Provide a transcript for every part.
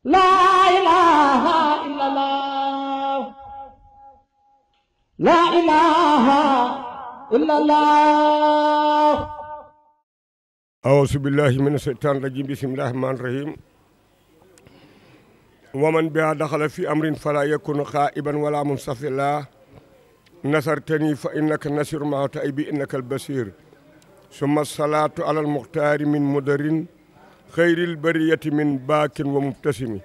La ilaha illallah. La ilaha illallah. أعوذ بالله من الشيطان الرجيم بسم الله الرحمن الرحيم ومن بها دخل في أمر فلا يكون خائبا ولا منصفلا نصرتني فإنك النصير مع تائبي إنك البصير ثم الصلاة على المختار من مدر خير البرية من باك ومبتسم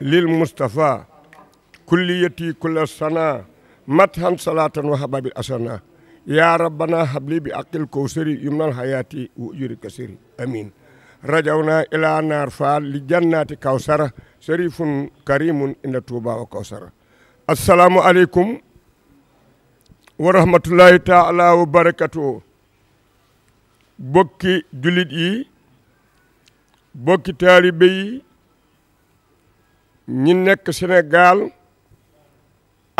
للمصطفى كليتي كل السنة مدحا صلاة وحباب الأسنة يا ربنا هب لي بعقل كوثري يمنى الحياة وأجر كثير امين رجعنا الى نار فال لجنات كوثر شريف كريم ان توبا وكوثر السلام عليكم ورحمة الله تعالى وبركاته بوكي جوليت يي بوكي طالبي yi ñi nekk Sénégal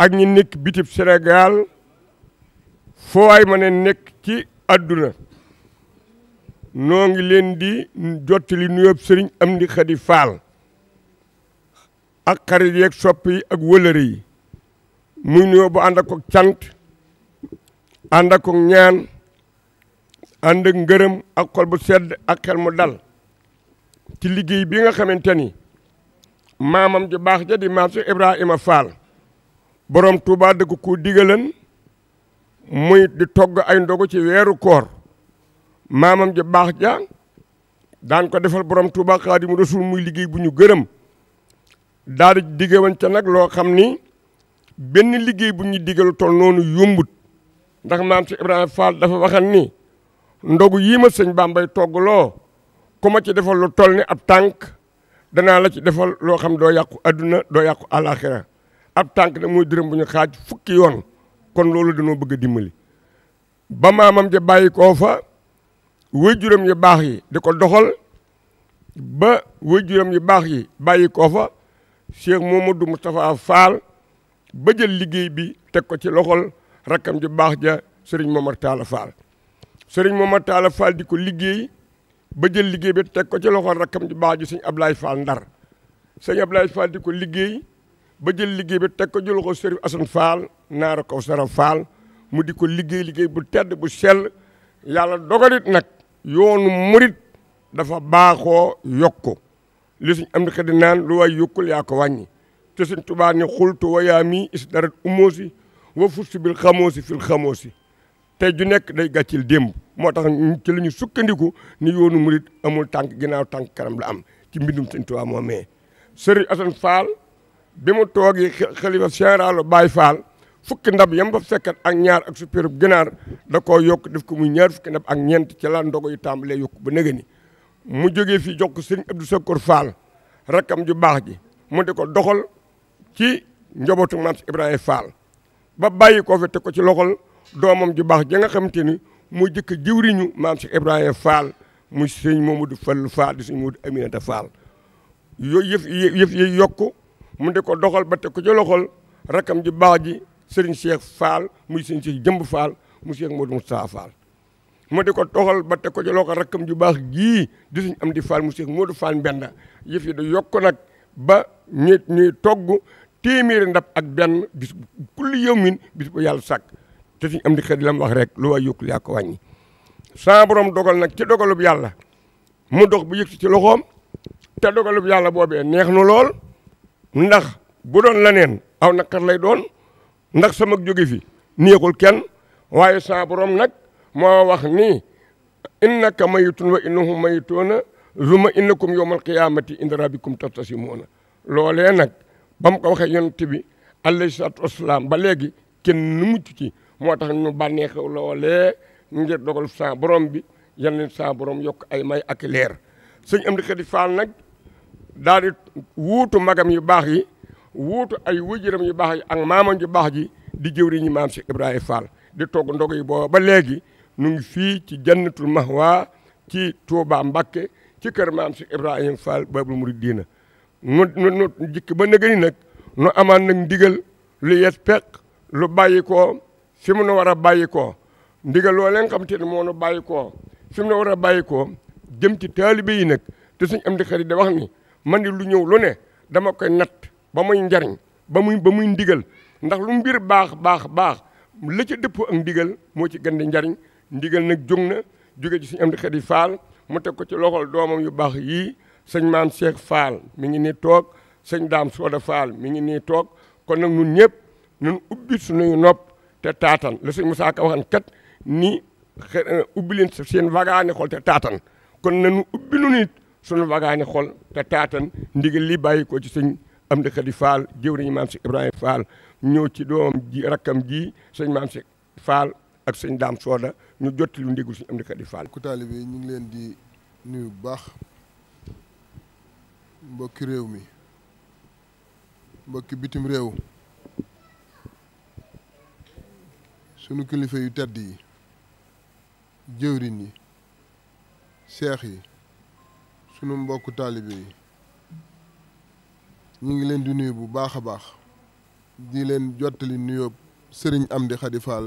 ak ñi nekk bitib Sénégal foo ay ma ne nekk ci àdduna noo ngi leen di jottali nuyoob sëriñ Amdi Xadi Faal ak xarit yeeg sopp yi ak wëlëre yi muy nuyoo bu ànd ak cant ànd ak ñaan ànd ak ngërëm ak xol bu sedd ak xel mu dal ci liggéey bi nga xamante ni maamam ji baax ja di maam si Ibrahima Faal borom Touba dëgg ko digalan muy di togg ay ndogu ci weeru koor maamam ji baax ja daan ko defal borom Touba Xaadimu Rasuul muy liggéey bu ñu gërëm daal di digge woon ca nag loo xam ni benn liggéey bu ñu diggalu tol noonu yombut ndax maam si Ibrahima Fall dafa waxan ni ndogu yii ma sëñ Bambay toggloo ku ma ci defal lu toll ni ab tànk danaa la ci defal loo xam doo yàqu adduna doo yàqu àllaaxira ab tànk nag muy dërëm bu ñu xaaj fukki yoon kon loolu dañoo bëgg a dimbali ba maamam ja bàyyi koo fa waajuram yu baax yi di ko doxal ba waajuram yu baax yi bàyyi koo fa Cheikh Mamadou Moustapha Fall ba jël liggéey bi teg ko ci loxol rakkam ju baax ja Serigne Momar Talla Fall Serigne Momar Talla Fall di ko liggéey ba jël liggéey bi teg ko ci loxol rakkam ju baax ji Serigne Ablaye Fall Ndar Serigne Ablaye Fall di ko liggéey ba jël liggéey bi teg ko ci loxol Serigne Assane Fall naara kaw sara Fall mu di ko liggéey bu tedd bu sell yàlla dogalit nag yoonu murit dafa baaxoo yokku li suñ am di xedi naan lu waay yokkul yaa ko wàññi te suñ Tuubaa ni xultu wayaa mi is darat umoosi wa fusti bil xamoosi fil xamoosi tey ju nekk day gàccil démb moo tax ci la ñu sukkandiku ni yoonu murit amul tànk ginnaaw tànk kanam la am ci mbindum suñ Tuubaa moo mee Serigne Assane Fall bi mu toogi xalifa général Baye Fall fukki ndab yam fa fekkat ak ñaar ak supérub ginaar da koo yokk def ko muy ñaar fukki ndab ak ñeent ci la ndogo yu tàmbalee yokk ba nëgë ni mu jógee fii jox ko sëriñ Abdou Sakor Fall rakkam ju baax ji mu di ko doxal ci njabootu maam si Ibrahima Fall ba bàyyi koo fi te ko ci loxol doomam ju baax ja nga xamante ni muy jëkk jëwriñu maam si Ibrahima Fall muy sëriñ Mamadou Fall Fall di sëriñ Mamadou Aminata Fall yooyu yëf yi yokku mu di ko doxal ba te ko ci loxol rakkam ju baax ji Serigne Cheikh Fall muy Serigne Cheikh Jëmb Fall mu Cheikh Modou Moustapha Fall mu di ko toxal ba te ko ci loxo rakkam ju baax gii di suñ am di Fall mu Cheikh Modou Fall Mbenda yëf yi da yokk nag ba ñuy togg téeméeri ndab ak benn bis kulli yawmin bis bu yàlla sàkk te suñ am di xëy la mu wax rek lu waay yokkul yaa ko wàññi sa borom dogal nag ci dogalub yàlla mu dox bu yëg ci loxoom te dogalub yàlla boobee neex na lool ndax bu doon leneen aw naqar lay doon ndax sama jóge fi neexul kenn waaye sa borom nag moo wax ni innaka mayitun wa innahum mayituuna zuma innakum yawmal qiyaamati inda rabbikum taxtasimuuna loolee nag ba mu ko waxee yonent bi alayhi salaatu wasalaam ba léegi kenn nu mucc ci moo tax ñu bànneex loolee ngir dogal sa borom bi yal na sa borom yokk ay may ak leer sëñ Amdi Xadi Fall nag daal di wuutu magam yu baax yi wuutu ay wëjëram yu baax yi ak maamam ju baax ji di jëwriñu maam si Ibrahima Fall di togg ndog yi booba ba léegi nu ngi fii ci jannatul mahwa ci Touba Mbakke ci kër maam si Ibrahima Fall Babul Muridiina nu jikki ba nëgëni nag nu amaan nag ndigal lu yes peq lu bàyyi koo fi mu nu war a bàyyi koo ndigal loolee nga xam te ne moo nu bàyyi koo fi mu nu war a bàyyi koo jëm ci taalibe yi nag te suñ am di xarit da wax ni man di lu ñëw lu ne dama koy natt ba muy njariñ ba muy ndigal ndax lu mbir baax la ca dëpp ak ndigal moo ci gën di njariñ ndigal nag jóg na jóge ci suñu am di Xadi Faal mu teg ko ci loxol doomam yu baax yii sëñ Maam Cheikh Fall mi ngi nii toog sëñ Daam Sooda Fall mi ngi nii toog kon nag ñun ñëpp ñun ubbi suñuy nopp te taatan la sëñ Musaa Ka waxan kat ni ubbi leen seen wagaane xol te taatan kon nañu ubbi nu nit suñu wagaane xol te taatan ndigal li bàyyi ko ci sëñ am di Xadi Fall jëwriñu Maam Cheikh Ibrahima Fall ñëw ci doomam ji rakkam ji sëñ Maam Cheikh Fall ak sëñ Daam Sooda ñu jotti lu ndigul sëñ am di Xadi Fall ku taalibe yi ñu ngi leen di nuyu bu baax mbokki réew mi mbokki bitim réew sunu kilifa yu tedd yi jëwriñ yi seex yi sunu mbokku taalibe yi ñu ngi leen di nuyu bu baax a baax di leen jottali nuyoo sëriñ Amdi Xadi Fall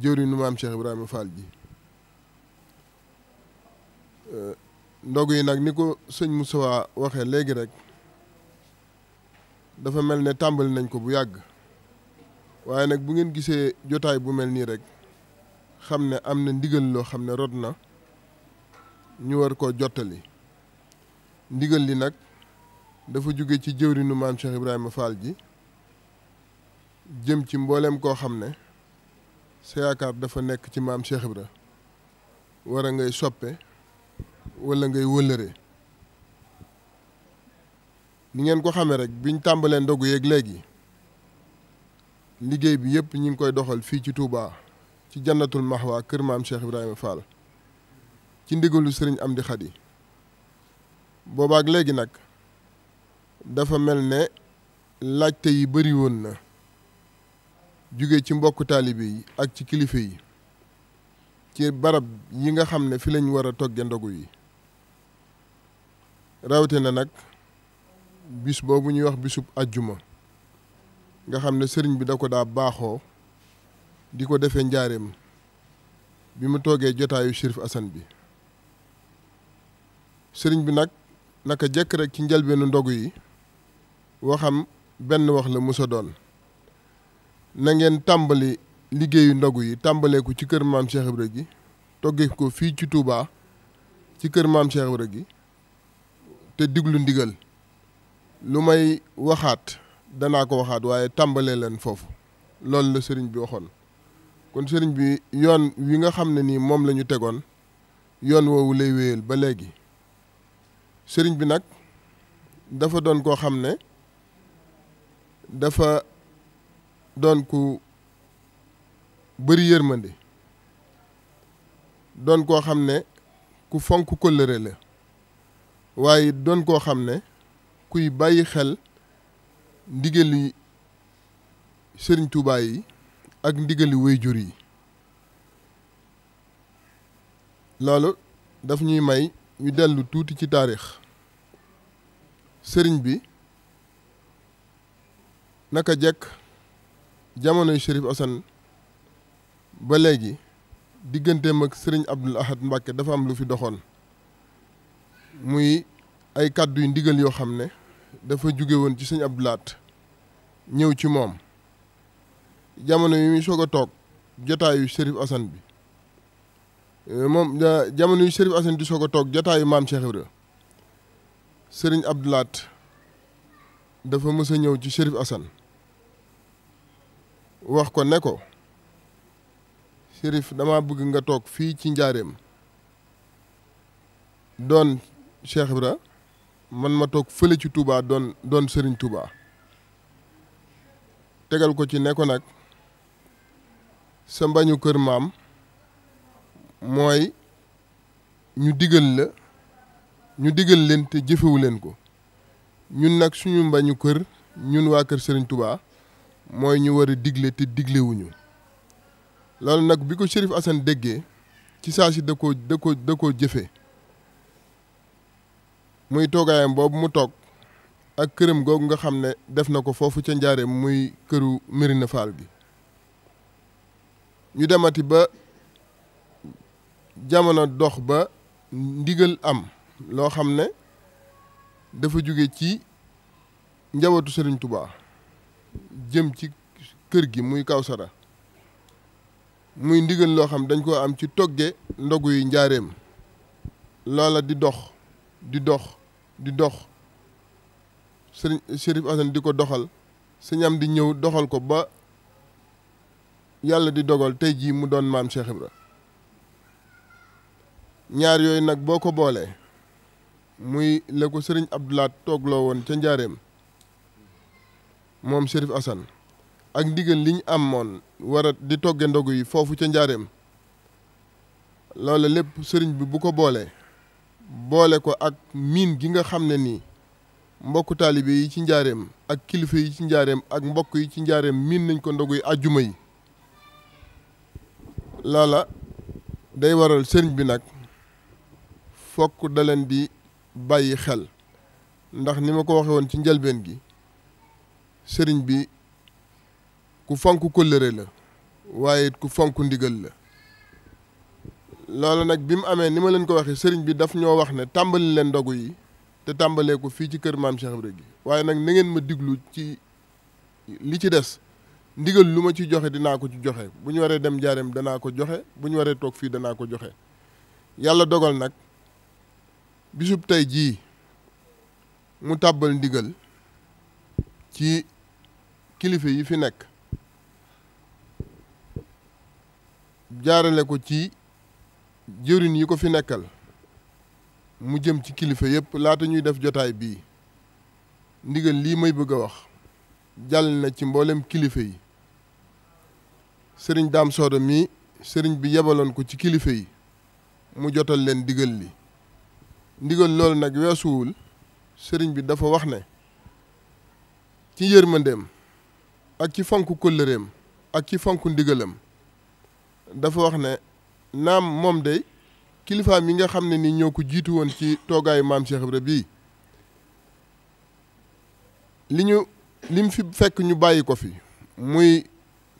jëwriñu Maam Cheikh Ibrahima Fall ji ndog yi nag ni ko sëñ Moussa waxee léegi rek dafa mel ne tàmbali nañ ko bu yàgg waaye nag bu ngeen gisee jotaay bu mel nii rek xam ne am na ndigal loo xam ne rot na ñu war koo jottali ndigal li nag dafa jóge ci jëwriñu Maam Cheikh Ibrahima Fall ji jëm ci mbooleem koo xam ne sa yaakaar dafa nekk ci Maam Cheikh Ibra war a ngay soppe wala ngay wëllëre ni ngeen ko xamee rek biñ tàmbalee ndogu yeeg léegi liggéey bi yëpp ñi ngi koy doxal fii ci Touba ci jannatul maxwa kër Maam Cheikh Ibrahima Fall ci ndigalu sëriñ Amdi Xadi boobaak léegi nag dafa mel ne laajte yi bëri woon na jóge ci mbokku taalibe yi ak ci kilifa yi ci barab yi nga xam ne fi lañ war a togge ndogu yi rawte na nag bis boobu ñuy wax bisub ajjuma nga xam ne sëriñ bi da ko daa baaxoo di ko defee njaareem bi mu toogee jotaayu Chérif Assane bi sëriñ bi nag naka jekk rek ci njëlbeenu ndogu yi waxam benn wax la musa doon na ngeen tàmbali liggéeyu ndogu yi tàmbalee ko ci kër Maam Cheikh Ibra gi toggee ko fii ci Touba ci kër Maam Cheikh Ibra gi te diglu ndigal lu may waxaat danaa ko waxaat waaye tàmbalee leen foofu loolu la sëriñ bi waxoon kon sëriñ bi yoon wi nga xam ne nii moom la ñu tegoon yoon woowu lay wéyal ba léegi sëriñ bi nag dafa doon koo xam ne dafa doon ku bëri yërmande doon koo xam ne ku fonk kóllëre la waaye doon koo xam ne kuy bàyyi xel ndigali sëriñ Tuubaa yi ak ndigali waajur yi loolu daf ñuy may ñu dellu tuuti ci taarix sëriñ bi naka jekk jamonoy Chérif Assane ba léegi digganteem ak sëriñ Abdul Ahad Mbàkke dafa am lu fi doxoon muy ay kàddu yu ndigal yoo xam ne dafa jóge woon ci sëñ Abdul Ahad ñëw ci moom jamono yi muy soog a toog jotaayu Chérif Assane bi moom jamono yu Chérif Assane di soog a toog jotaayu Maam Cheikh Ibra sëriñ Abdul Ahad dafa mës a ñëw ci Chérif Assane wax ko ne ko Chérif dama bëgg nga toog fii ci njaareem doon Cheikh Ibra man ma toog fële ci Touba doon Serigne Touba tegal ko ci ne ko nag sa mbañu kër maam mooy ñu digal leen te jëfewu leen ko ñun nag suñu mbañu kër ñun waa kër Serigne Touba mooy ñu war a digle te diglewuñu loolu nag bi ko Chérif Assane déggee ci saa si da koo jëfee muy toogaayam boobu mu toog ak këram googu nga xam ne def na ko foofu ca njaareem muy këru Mérina Fall gi ñu demati ba jamono dox ba ndigal am loo xam ne dafa jóge ci njabootu Sëriñ Tuubaa jëm ci kër gi muy Kawsara muy ndigal loo xam dañ koo am ci togge ndogu yi njaareem loola di dox di dox di dox sëriñ Chérif Assane di ko doxal sëñ am di ñëw doxal ko ba yàlla di dogal tey jii mu doon maam Cheikh Ibra ñaar yooyu nag boo ko boolee muy la ko sëriñ Abdoulaat toogloo woon ca njaareem moom Chérif Assane ak ndigal li ñu amoon war a di togge ndogu yi foofu ca njaareem loola lépp sëriñ bi bu ko boolee boole ko ak miin gi nga xam ne nii mbokku taalibe yi ci njaareem ak kilifa yi ci njaareem ak mbokk yi ci njaareem miin nañ ko ndogu yi àjjuma yi loola day waral sëriñ bi nag fokk da leen di bàyyi xel ndax ni ma ko waxe woon ci njëlbeen gi sëriñ bi ku fonk kóllëre la waaye it ku fonk ndigal la loolu nag bi mu amee ni ma leen ko waxee sëriñ bi daf ñoo wax ne tàmbali leen ndogu yi te tàmbalee ko fii ci kër maam Cheikh Ibra gi waaye nag na ngeen ma diglu ci li ci des ndigal lu ma ci joxe dinaa ko ci joxe bu ñu waree dem njaareem danaa ko joxe bu ñu waree toog fii danaa ko joxe yàlla dogal nag bisub tey jii mu tàbbal ndigal ci kilifa yi fi nekk jaarale ko ci jëwriñ yi ko fi nekkal mu jëm ci kilifa yëpp laata ñuy def jotaay bii ndigal lii may bëgg a wax jàll na ci mboolem kilifa yi sëriñ Daam Sooda mii sëriñ bi yebaloon ko ci kilifa yi mu jotal leen ndigal li ndigal loolu nag weesuwul sëriñ bi dafa wax ne ci yërmandeem ak ci fonk kóllëreem ak ci fonk ndigalam dafa wax ne naam moom day kilifaam yi nga xam ne ni ñoo ko jiitu woon ci toogaayu maam Cheikh Ibra bii lim fi fekk ñu bàyyi ko fi muy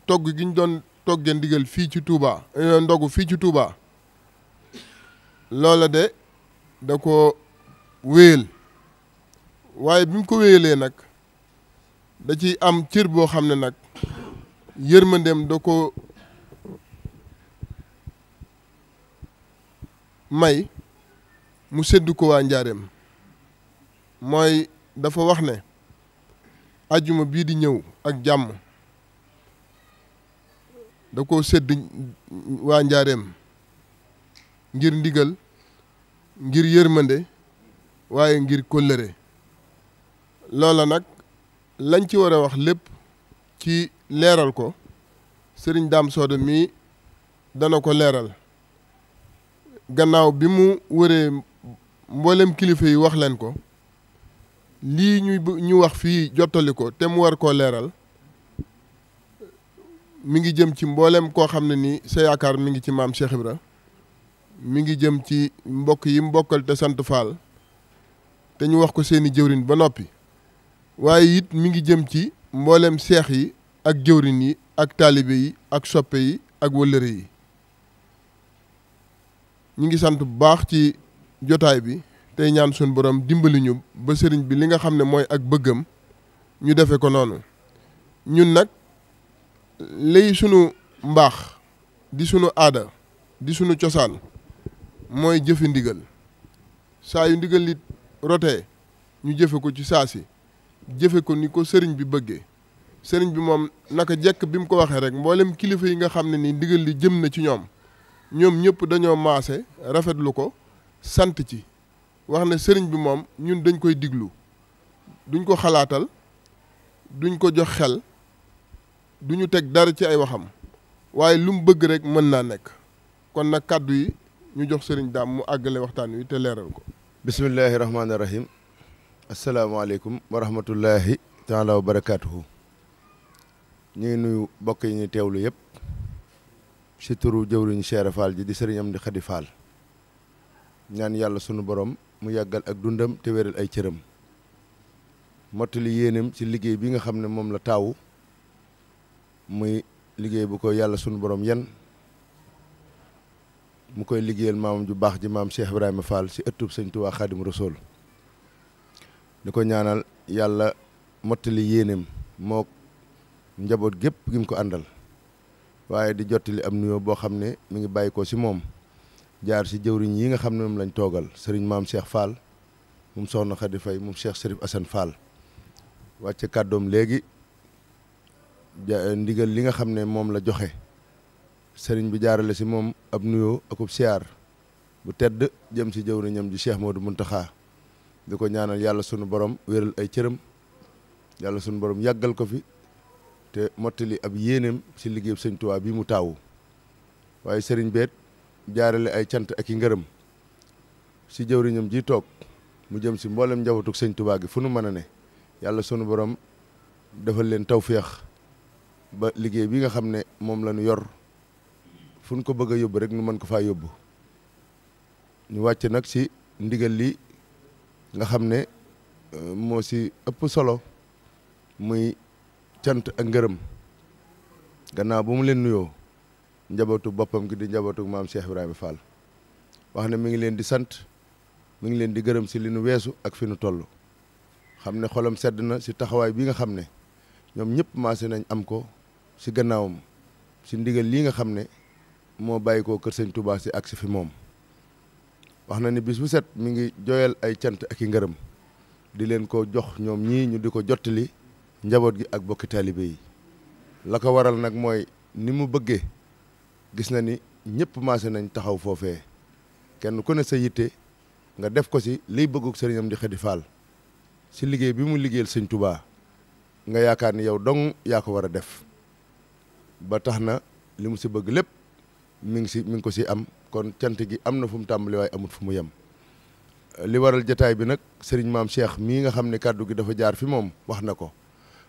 togg gi ñu doon togge ndigal fii ci Touba ndogu fii ci Touba loola de da ko wéyal waaye bi mu ko wéyalee nag da ci am cër boo xam ne nag yërmandeem da ko may mu séddu ko waa njaareem mooy dafa wax ne ajjuma bii di ñëw ak jàmm da ko sédd waa njaareem ngir ndigal ngir yërmande waaye ngir kóllëre loola nag lañ ci war a wax lépp ci leeral ko sëriñ Daam Sooda mii dana ko leeral gannaaw bi mu wëree mboolem kilifa yi wax leen ko lii ñu wax fii jottali ko te mu war koo leeral mi ngi jëm ci mboolem koo xam ne ni sa yaakaar mi ngi ci maam Cheikh Ibra mi ngi jëm ci mbokk yi mu bokkal te sant Faal te ñu wax ko seeni jëwriñ ba noppi waaye it mi ngi jëm ci mboolem seex yi ak jëwriñ yi ak taalibe yi ak soppe yi ak wëllëre yi ñu ngi sant bu baax ci jotaay bi tey ñaan suñu borom dimbali ñu ba sëriñ bi li nga xam ne mooy ak bëggam ñu defe ko noonu ñun nag lay sunu mbaax di sunu aada di sunu cosaan mooy jëfe ndigal saa yu ndigal li rotee ñu jëfe ko ci saa si jëfe ko ni ko sëriñ bi bëggee sëriñ bi moom naka jekk bi mu ko waxee rek mboolem kilifa yi nga xam ne ni ndigal li jëm na ci ñoom ñëpp dañoo maase rafetlu ko sant ci wax ne sëriñ bi moom ñun dañ koy diglu duñ ko xalaatal duñ ko jox xel duñu teg dara ci ay waxam waaye lu mu bëgg rek mën naa nekk kon nag kàddu yi ñu jox sëriñ Daam mu àggale waxtaan wi te leeral ko bismillahi rahmaani rahim asalaamaaleykum wa rahmatullahi taala wa barakaatuhu ñu ngi nuyu mbokk yi ñuy teewlu yëpp ci turu jëwriñu Cheikh Fall ji di sëriñ Amdi Xadi Fall ñaan yàlla sunu borom mu yàggal ak dundam te wéral ay cëram mottali yéenam ci liggéey bi nga xam ne moom la taawu muy liggéey bu ko yàlla sunu borom yan mu koy liggéeyal maamam ju baax ji maam Cheikh Ibrahima Fall ci ëttub Sëñ Tuubaa Xaadimu Rasuul di ko ñaanal yàlla mottali yéeneem moo njaboot gépp gi mu ko àndal waaye di jottali am nuyoo boo xam ne mi ngi bàyyi ko si moom jaar si jëwriñ yi nga xam ne moom lañ toogal sëriñ maam Cheikh Fall moom soxna Khady Faye moom Cheikh Serif Assane Fall wàcce kàddoom léegi ndigal li nga xam ne moom la joxe sëriñ bi jaarale si moom ab nuyoo akub siyaar bu tedd jëm si jëwriñam ji Cheikh Modou Mountakha di ko ñaanal yàlla sunu borom wéral ay cëram yàlla sunu borom yàggal ko fi te mottali ab yéeneem si liggéey sëñ Tuubaa bi mu taawu waaye sëriñ beet jaarale ay cant ak i ngërëm si jëwriñam ji toog mu jëm si mboolem njabootug sëñ Tuubaa gi fu nu mën a ne yàlla sunu borom defal leen tawféex ba liggéey bi nga xam ne moom la ñu yor fu ñu ko bëgg a yóbbu rek nu mën ko faa yóbbu ñu wàcc nag si ndigal li nga xam ne moo si ëpp solo muy cant ak ngërëm gannaaw bu mu leen nuyoo njabootu boppam gi di njabootu maam Cheikh Ibrahima Fall wax ne mi ngi leen di sant mi ngi leen di gërëm si li nu weesu ak fi nu toll xam ne xolam sedd na si taxawaay bi nga xam ne ñoom ñëpp maase nañ am ko si gannaawam si ndigal lii nga xam ne moo bàyyi koo kër sëñ Touba si ak si fi moom wax na ni bis bu set mi ngi jooyal ay cant ak i ngërëm di leen ko jox ñoom ñii ñu di ko jottali njaboot gi ak bokki taalibe yi la ko waral nag mooy ni mu bëggee gis na ni ñëpp maase nañ taxaw foofee kenn ku ne sa yitte nga def ko si liy bëgguk sëriñam di Khady Fall si liggéey bi mu liggéeyal sëñ Touba nga yaakaar ni yow dong yaa ko war a def ba tax na li mu si bëgg lépp mi ngi ko si am kon cant gi am na fu mu tàmbali waaye amut fu mu yem li waral jataay bi nag sëriñ maam Cheikh mii nga xam ne kàddu gi dafa jaar fi moom wax na ko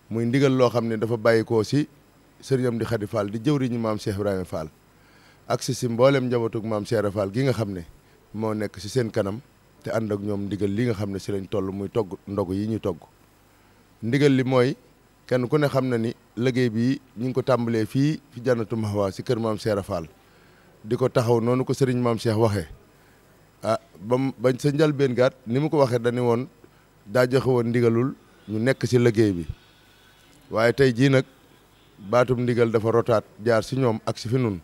muy ndigal loo xam ne dafa bàyyi koo si sëriñam di Khady Fall di jëwriñu maam Cheikh Ibrahima Fall ak si mboolem njabootug maam Cheikh Fall gi nga xam ne moo nekk si seen kanam te ànd ak ñoom ndigal li nga xam ne si lañ toll muy togg ndogu yi ñuy togg ndigal li mooy kenn ku ne xam na ni liggéey bi ñu ngi ko tàmbalee fii fi Jannatu Mahwa si kër maam Cheikh Fall di ko taxaw noonu ko sëriñ maam Cheikh waxee bañ sa njalbeen gaat ni mu ko waxee dañu woon daa joxe woon ndigalul ñu nekk si liggéey bi waaye tey jii nag baatum ndigal dafa rotaat jaar si ñoom ak si fi nun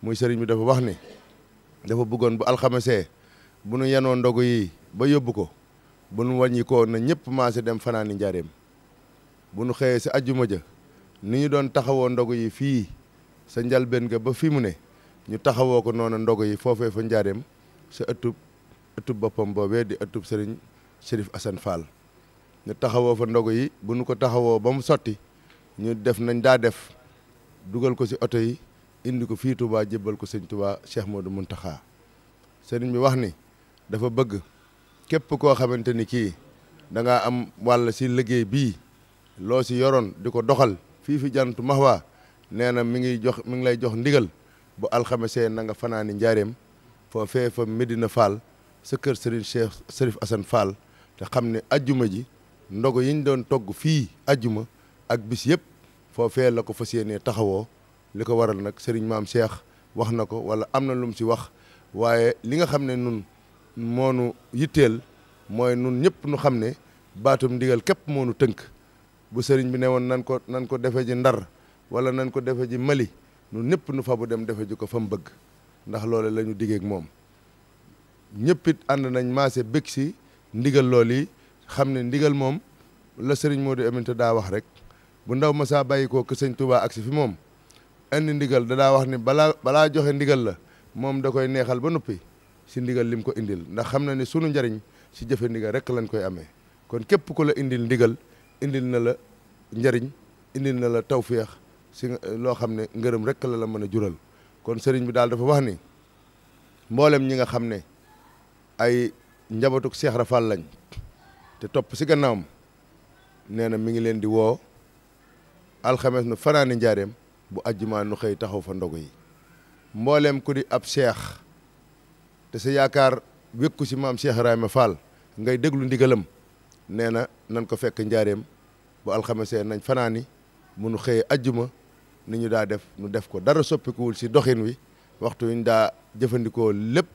muy sëriñ bi dafa wax ni dafa bëggoon bu alxamesee bu nu yenoo ndogu yi ba yóbbu ko bu nu wàññi ko na ñëpp maase dem fanaani njaareem bu nu xëyee si ajjuma ja ni ñu doon taxawoo ndogu yi fii sa njalbeen ga ba fi mu ne ñu taxawoo ko noonu ndogu yi foofee fa njaareem sa ëttub boppam boobee di ëttub sëriñ Serif Assane Fall ñu taxawoo fa ndogu yi bu nu ko taxawoo ba mu sotti ñu def nañ daa def dugal ko si oto yi indi ko fii Touba jébbal ko sëñ Touba Cheikh Modou Mountakha sëriñ bi wax ni dafa bëgg képp koo xamante ni kii da ngaa am wàll si liggéey bii loo si yoroon di ko doxal fii fi Jannatu Mahwa nee na mi ngi lay jox ndigal bu alxamesee na nga fanaani njaareem foofee fa Medina Fall sa kër Serigne Cheikh Serif Assane Fall te xam ne ajjuma ji ndogo yiñ doon togg fii ajjuma ak bis yëpp foofee la ko fas yéenee taxawoo li ko waral nag Serigne maam Cheikh wax na ko wala am na lu mu si wax waaye li nga xam ne nun moonu yitteel mooy nun ñëpp nu xam ne baatum ndigal képp moonu tënk bu sëriñ bi ne woon nan ko defe ji Ndar wala nan ko defe ji Mali nun ñëpp nu fa bu dem defe ji ko fa mu bëgg ndax loole la ñu diggee ak moom ñëpp it ànd nañ maase bëgg si ndigal loolu yi xam ne ndigal moom la sëriñ Modou Aminta daa wax rek bu ndaw ma saa bàyyi koo ke sëñ Touba ak si fi moom indi ndigal da daa wax ni balaa joxe ndigal la moom da koy neexal ba noppi si ndigal lim ko indil ndax xam na ni sunu njariñ si jëfe ndigal rek lañ koy amee kon képp ku la indil ndigal indil na la njariñ indil na la tawféex si loo xam ne ngërëm rek la mën a jural kon sëriñ bi daal dafa wax ni mboolem ñi nga xam ne ay njabootug Cheikh Rafal lañ te topp si gannaawam nee na mi ngi leen di woo alxames nu fanaani njaareem bu ajjumaa nu xëy taxaw fa ndogu yi mboolem ku di ab cheikh te sa yaakaar wékku si maam Cheikh Ibrahima Fall ngay déglu ndigalam nee na nan ko fekk njaareem bu alxamesee nañ fanaani mu nu xëyee ajjuma ni ñu daa def nu def ko dara soppikuwul si doxin wi waxtu wi ñu daa jëfandikoo lépp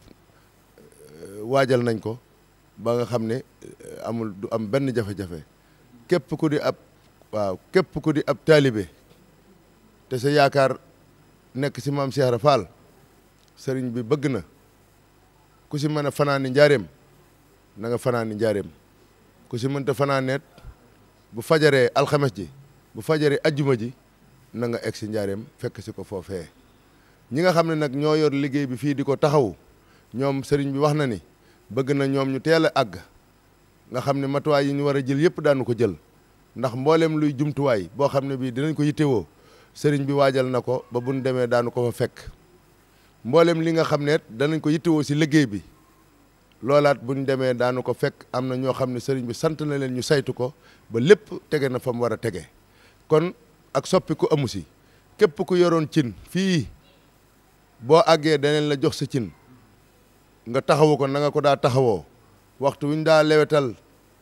waajal nañ ko ba nga xam ne amul du am benn jafe-jafe képp ku di ab képp ku di ab taalibe te sa yaakaar nekk si maam Cheikh Ibra Fall sëriñ bi bëgg na ku si mën a fanaani njaareem na nga fanaani njaareem ku si mënta fanaaneet bu fajaree alxames ji bu fajaree ajjuma ji na nga egg si njaareem fekk si ko foofee ñi nga xam ne nag ñoo yor liggéey bi fii di ko taxaw ñoom sëriñ bi wax na ni bëgg na ñoom ñu teel a àgg nga xam ne matuwaay yi ñu war a jël yëpp daanu ko jël ndax mboolem luy jumtuwaay boo xam ne bii dinañ ko yittewoo sëriñ bi waajal na ko ba buñ demee daanu ko fa fekk mboolem li nga xam ne danañ ko yittewoo si liggéey bi loolaat buñ demee daanu ko fekk am na ñoo xam ne sëriñ bi sant na leen ñu saytu ko ba lépp tege na fa mu war a tege kon ak soppi ku amu si képp ku yoroon cin fii boo àggee daneen la jox sa cin nga taxawu ko na nga ko daa taxawoo waxtu wi ñu daa lewetal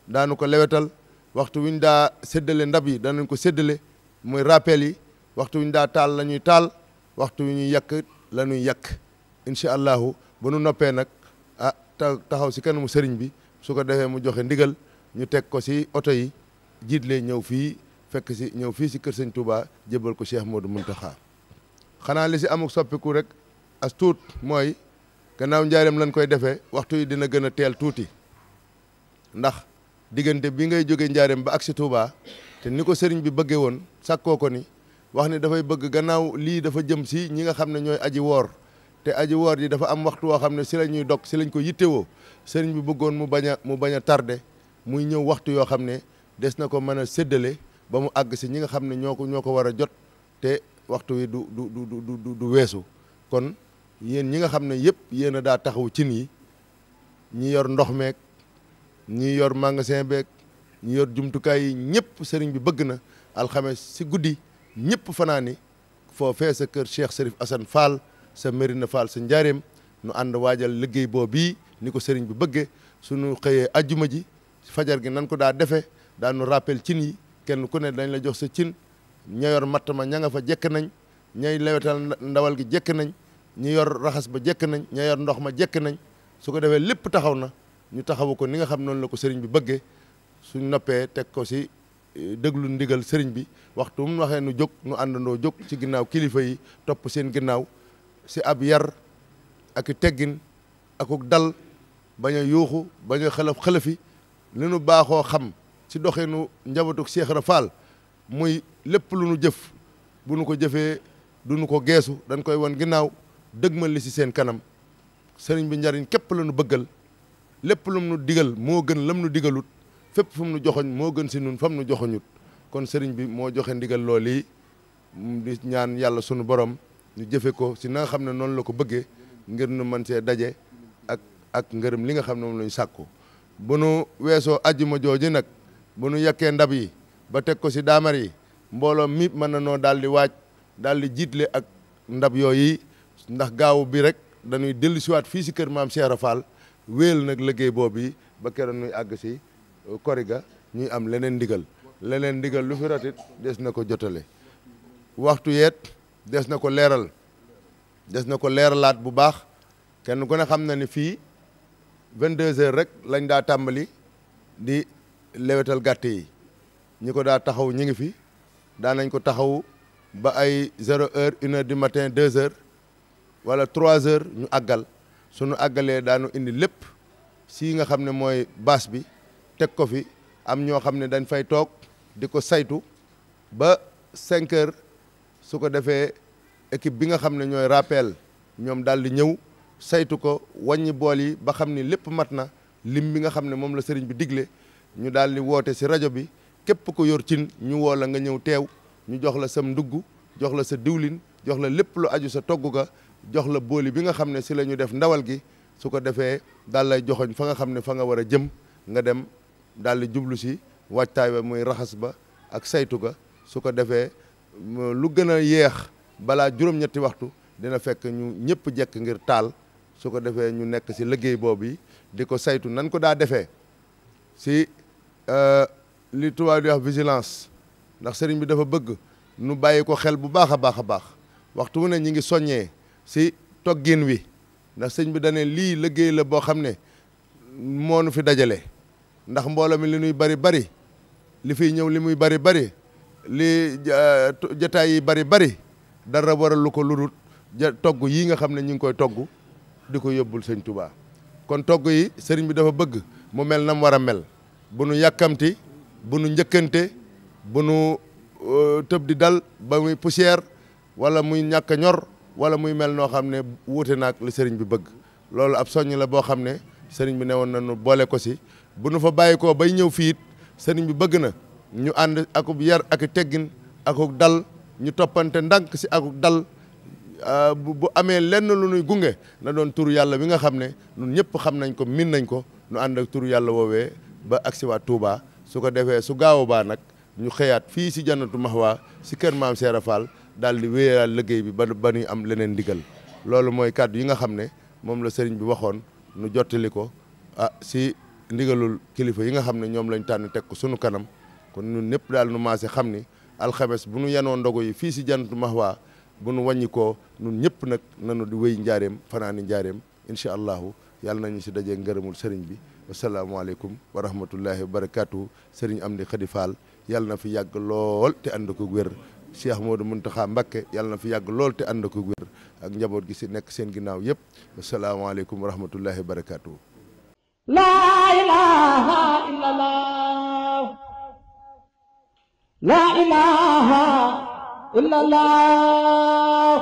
daanu ko lewetal waxtu wi ñu daa séddale ndab yi danañ ko séddale muy rappel yi waxtu wi ñu daa taal la ñuy taal waxtu wi ñuy yàq la ñuy yàq incha allahu bu nu noppee nag taxaw si kanamu sëriñ bi su ko defee mu joxe ndigal ñu teg ko si oto yi jiitle ñëw fii fekk si ñëw fii si kër sëñ Touba jébbal ko Cheikh Modou Mountakha xanaa li si amuk soppiku rek as tuut mooy gannaaw njaareem lañ koy defee waxtu yi dina gën a teel tuuti ndax diggante bi ngay jóge njaareem ba agsi Touba te ni ko sëriñ bi bëggee woon sàkkoo ko ni wax ni dafay bëgg gannaaw lii dafa jëm si ñi nga xam ne ñooy aji woor te aji woor ji dafa am waxtu woo xam ne si la ñuy dog si lañ ko yittewoo sëriñ bi bëggoon mu bañ a tardé muy ñëw waxtu yoo xam ne des na ko mën a séddale ba mu àgg si ñi nga xam ne ñoo ko war a jot te waxtu wi du weesu kon yéen ñi nga xam ne yëpp yéen a daa taxaw cin yi ñi yor ndox meeg ñi yor magasin beeg ñi yor jumtukaay yi ñëpp sëriñ bi bëgg na alxames si guddi ñëpp fanaani foofee sa kër Cheikh Serif Assane Fall sa Mérina Fall sa njaareem nu ànd waajal liggéey boobu ni ko sëriñ bi bëggee suñu xëyee ajjuma ji fajar gi nan ko daa defee daanu rappel cin yi kenn ku ne dañ la jox sa cin ña yor matt ma ña nga fa jekk nañ ñay lewetal ndawal gi jekk nañ ñi yor raxas ba jekk nañ ña yor ndox ma jekk nañ su ko defee lépp taxaw na ñu taxawu ko ni nga xam noonu la ko sëriñ bi bëggee suñ noppee teg ko si déglu ndigal sëriñ bi waxtu mu waxee nu jóg nu àndandoo jóg ci ginnaaw kilifa yi topp seen ginnaaw si ab yar ak teggin akuk dal bañ a yuuxu bañ a xalafi li nu baaxoo xam si doxinu njabootug Cheikh Ibra Fall muy lépp lu nu jëf bu nu ko jëfee du nu ko geesu dañ koy wan ginnaaw dëgmal li si seen kanam sëriñ bi njariñ képp la nu bëggal lépp lu nu digal moo gën lam nu digalut fépp fu mu nu joxoñ moo gën si nun fam nu joxoñut kon sëriñ bi moo joxe ndigal loolu yi di ñaan yàlla sunu borom ñu jëfe ko si na nga xam ne noonu la ko bëggee ngir nu mën see daje ak ngërëm li nga xam ne moom la ñu sàkku bu nu weesoo ajjuma jooju nag bu nu yekkee ndab yi ba teg ko si daamar yi mbooloo mi mën na noo daal di waaj daal di jiitle ak ndab yooyu ndax gaaw bi rek dañuy dellu siwaat fii si kër maam Cheikh Ibra Fall wéel nag liggéey boobu yi ba keroog nuy àgg si koriga ñuy am leneen ndigal lu fi ratit des na ko jotale waxtu yeet des na ko leeralaat bu baax kenn ku ne xam na ni fii 22 heures rek lañ daa tàmbali di lewetal gàtt yi ñi ko daa taxaw ñi ngi fi daanañ ko taxaw ba ay 0 heure 1 heure du matin 2 heures wala 3 heures ñu àggal suñu àggalee daanu indi lépp si nga xam ne mooy bâche bi teg ko fi am ñoo xam ne dañ fay toog di ko saytu ba 5 heures su ko defee équipe bi nga xam ne ñooy rappel ñoom daal di ñëw saytu ko wàññi bool yi ba xam ni lépp mat na lim bi nga xam ne moom la sëriñ bi digle ñu daal di woote si rajo bi képp ko yor cin ñu woo la nga ñëw teew ñu jox la sam ndugg jox la sa diwlin jox la lépp lu aju sa togg ga jox la booli bi nga xam ne si la ñu def ndawal gi su ko defee daal lay joxoñ fa nga xam ne fa nga war a jëm nga dem daal di jublu si waajtaay ba muy raxas ba ak saytu ga su ko defee lu gën a yeex balaa juróom-ñetti waxtu dina fekk ñu ñëpp jekk ngir taal su ko defee ñu nekk si liggéey boobu yi di ko saytu nan ko daa defee si li tubaab di wax vigilance ndax sëriñ bi dafa bëgg nu bàyyi ko xel bu baax a baax a baax waxtu mu ne ñi ngi soññee si toggin wi ndax sëriñ bi dane lii liggéey la boo xam ne moo nu fi dajale ndax mbooloo mi li nuy bari bari li fiy ñëw li muy bari bari li jataay yi bari bari dara waral lu ko ludul togg yii nga xam ne ñu ngi koy togg di ko yóbbul sëñ Touba kon togg yi sëriñ bi dafa bëgg mu mel na mu war a mel bu nu yàkkamti bu nu njëkkante bu nu tëb di dal ba muy poussière wala muy ñàkk a ñor wala muy mel noo xam ne wuute naag li sëriñ bi bëgg loolu ab soññ la boo xam ne sëriñ bi ne woon nañu boole ko si bu nu fa bàyyi koo bay ñëw fii it sëriñ bi bëgg na ñu ànd akub yar ak teggin akuk dal ñu toppante ndànk si akuk dal bu amee lenn lu nuy gunge na doon turu yàlla bi nga xam ne ñun ñëpp xam nañ ko min nañ ko nu ànd ak turu yàlla woowee ba agsi waa Touba su ko defee su gaaw baa nag ñu xëyaat fii si Jannatu Mahwa si kër maam Seera Fall daal di wéyal liggéey bi ba ñuy am leneen ndigal loolu mooy kàddu yi nga xam ne moom la sëriñ bi waxoon nu jottali ko si ndigalul kilifa yi nga xam ne ñoom lañ tànn teg ko sunu kanam kon ñun ñëpp daal nu maase xam ni alxames bu nu yanoo ndogo yi fii si Jannatu Mahwa bu nu wàññi koo ñun ñëpp nag nanu di wéy njaareem fanaani njaareem incha allahu yàlla nañu si dajee ngërëmul sëriñ bi wasalaamaaleykum wa rahmatullahi wa barakatuhu sëriñ Amdi Khady Fall yàlla na fi yàgg lool te ànd ko wér Cheikh Modou Mountakha Mbacké yàlla na fi yàgg lool te ànd ko wér ak njaboot gi si nekk seen ginnaaw yëpp wasalaamaaleykum wa rahmatullahi wa barakatuhu laa ilaaha illallah laa ilaaha illallah